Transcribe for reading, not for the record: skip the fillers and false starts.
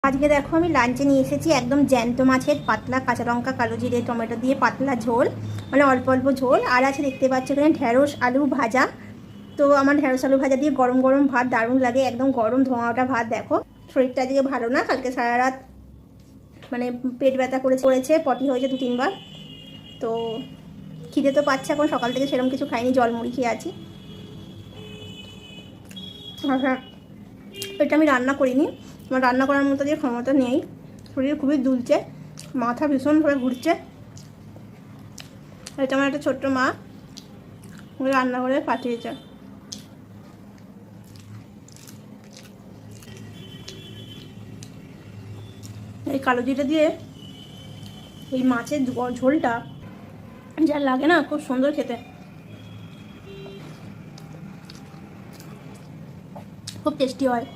আজকে দেখো আমি লাঞ্চে নিয়ে এসেছি একদম জ্যান্ত মাছের পাতলা কাঁচা লঙ্কা কালো জিরে টমেটো দিয়ে পাতলা ঝোল, মানে অল্প অল্প ঝোল। আর আছে দেখতে পাচ্ছ এখানে ঢ্যাঁড়স আলু ভাজা। তো আমার ঢ্যাঁড়স আলু ভাজা দিয়ে গরম গরম ভাত দারুণ লাগে, একদম গরম ধোঁয়াটা ভাত। দেখো শরীরটা আজকে ভালো না, কালকে সারা রাত মানে পেট ব্যথা করেছে, পটি হয়েছে 2-3 বার। তো খিদে তো পাচ্ছে, এখন সকাল থেকে সেরকম কিছু খাইনি, জল মুড়ি খেয়ে আছি। হ্যাঁ, এটা আমি রান্না করিনি, আমার রান্না করার মতো যে ক্ষমতা নেই। শরীর খুবই দুলছে, মাথা ভীষণভাবে ঘুরছে। এটা আমার একটা ছোট্ট মা রান্না করে পাঠিয়েছে। এই কালো জিরে দিয়ে এই মাছের ঝোলটা যা লাগে না, খুব সুন্দর খেতে, খুব টেস্টি হয়।